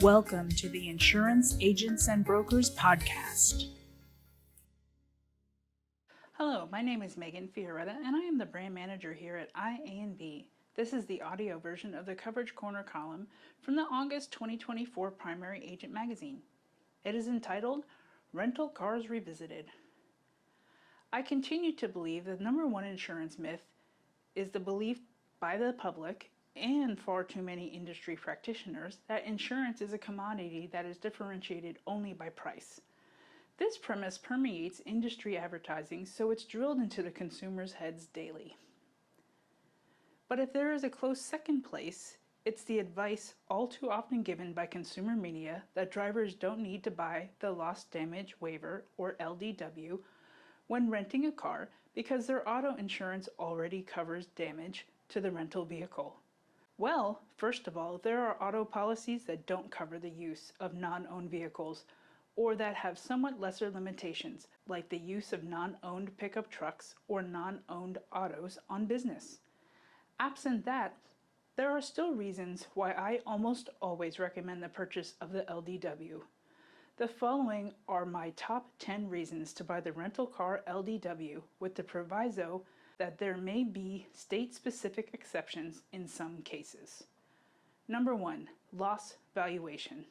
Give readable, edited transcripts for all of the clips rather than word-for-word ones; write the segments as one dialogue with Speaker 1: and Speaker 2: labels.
Speaker 1: Welcome to the Insurance Agents and Brokers Podcast.
Speaker 2: Hello, my name is Megan Fioretta, and I am the brand manager here at IA&B. This is the audio version of the Coverage Corner column from the August 2024 Primary Agent magazine. It is entitled, Rental Cars Revisited. I continue to believe the number one insurance myth is the belief by the public and far too many industry practitioners that insurance is a commodity that is differentiated only by price. This premise permeates industry advertising, so it's drilled into the consumer's heads daily. But if there is a close second place, it's the advice all too often given by consumer media that drivers don't need to buy the loss damage waiver or LDW when renting a car because their auto insurance already covers damage to the rental vehicle. Well, first of all, there are auto policies that don't cover the use of non-owned vehicles or that have somewhat lesser limitations, like the use of non-owned pickup trucks or non-owned autos on business. Absent that, there are still reasons why I almost always recommend the purchase of the LDW. The following are my top 10 reasons to buy the rental car LDW with the proviso that there may be state-specific exceptions in some cases. Number 1, loss valuation.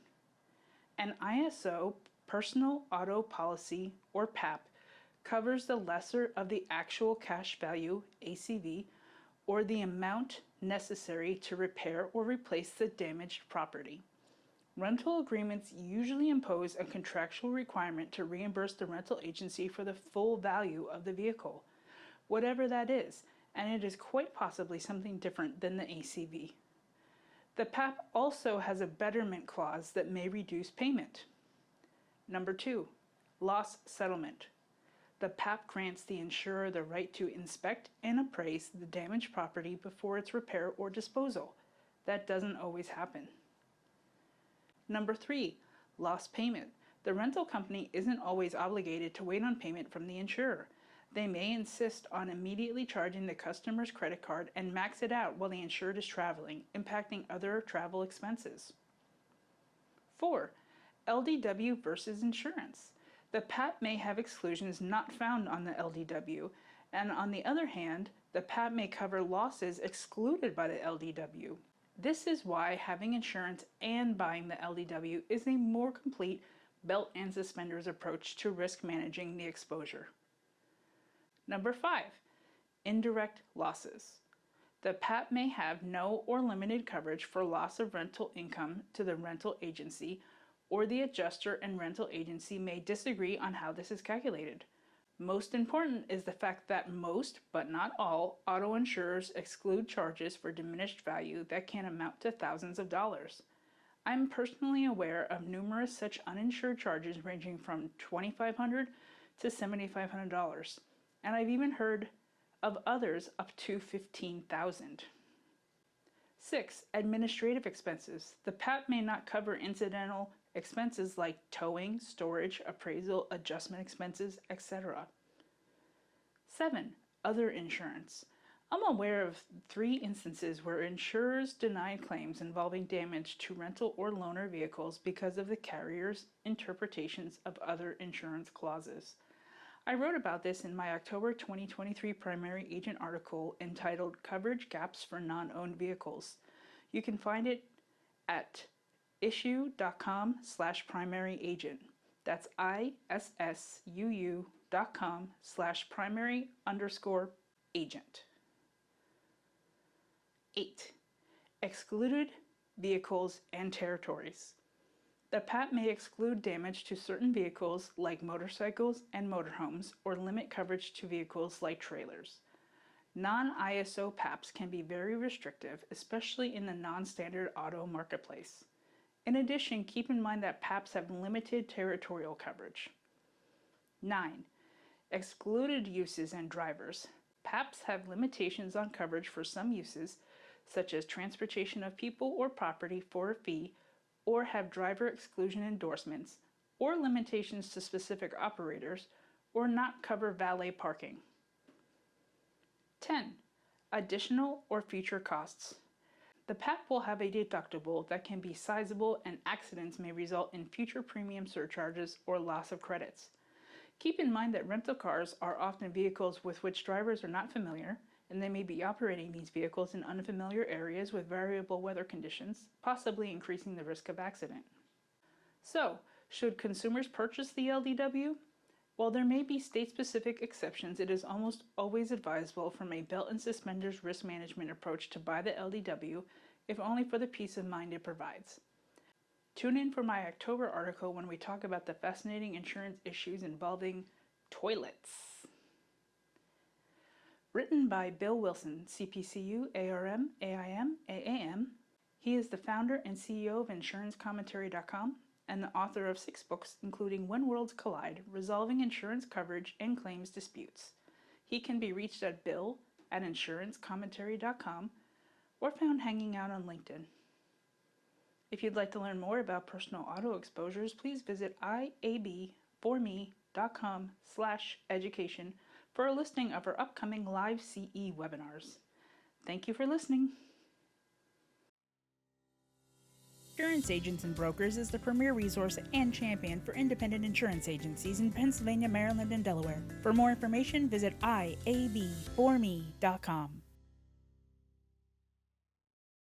Speaker 2: An ISO personal auto policy, or PAP, covers the lesser of the actual cash value, ACV, or the amount necessary to repair or replace the damaged property. Rental agreements usually impose a contractual requirement to reimburse the rental agency for the full value of the vehicle, whatever that is, and it is quite possibly something different than the ACV. The PAP also has a betterment clause that may reduce payment. Number 2, loss settlement. The PAP grants the insurer the right to inspect and appraise the damaged property before its repair or disposal. That doesn't always happen. Number 3, loss payment. The rental company isn't always obligated to wait on payment from the insurer. They may insist on immediately charging the customer's credit card and max it out while the insured is traveling, impacting other travel expenses. 4, LDW versus insurance. The PAP may have exclusions not found on the LDW, and on the other hand, the PAP may cover losses excluded by the LDW. This is why having insurance and buying the LDW is a more complete belt and suspenders approach to risk managing the exposure. Number 5, indirect losses. The PAP may have no or limited coverage for loss of rental income to the rental agency, or the adjuster and rental agency may disagree on how this is calculated. Most important is the fact that most, but not all, auto insurers exclude charges for diminished value that can amount to thousands of dollars. I'm personally aware of numerous such uninsured charges ranging from $2,500 to $7,500. And I've even heard of others up to $15,000. 6, administrative expenses. The PAP may not cover incidental expenses like towing, storage, appraisal, adjustment expenses, etc. 7, other insurance. I'm aware of 3 instances where insurers denied claims involving damage to rental or loaner vehicles because of the carrier's interpretations of other insurance clauses. I wrote about this in my October 2023 Primary Agent article entitled Coverage Gaps for Non-Owned Vehicles. You can find it at issuu.com/primaryagent. That's issuu.com/primary_agent. 8, excluded vehicles and territories. The PAP may exclude damage to certain vehicles like motorcycles and motorhomes or limit coverage to vehicles like trailers. Non-ISO PAPs can be very restrictive, especially in the non-standard auto marketplace. In addition, keep in mind that PAPs have limited territorial coverage. 9, excluded uses and drivers. PAPs have limitations on coverage for some uses, such as transportation of people or property for a fee, or have driver exclusion endorsements, or limitations to specific operators, or not cover valet parking. 10, additional or future costs. The PAP will have a deductible that can be sizable, and accidents may result in future premium surcharges or loss of credits. Keep in mind that rental cars are often vehicles with which drivers are not familiar, and they may be operating these vehicles in unfamiliar areas with variable weather conditions, possibly increasing the risk of accident. So, should consumers purchase the LDW? While there may be state-specific exceptions, it is almost always advisable from a belt and suspenders risk management approach to buy the LDW, if only for the peace of mind it provides. Tune in for my October article when we talk about the fascinating insurance issues involving toilets. Written by Bill Wilson, CPCU, ARM, AIM, AAM. He is the founder and CEO of InsuranceCommentary.com and the author of 6 books, including When Worlds Collide, Resolving Insurance Coverage and Claims Disputes. He can be reached at bill@insurancecommentary.com or found hanging out on LinkedIn. If you'd like to learn more about personal auto exposures, please visit iab4me.com/education for a listing of our upcoming live CE webinars. Thank you for listening.
Speaker 1: Insurance Agents and Brokers is the premier resource and champion for independent insurance agencies in Pennsylvania, Maryland, and Delaware. For more information, visit iab4me.com.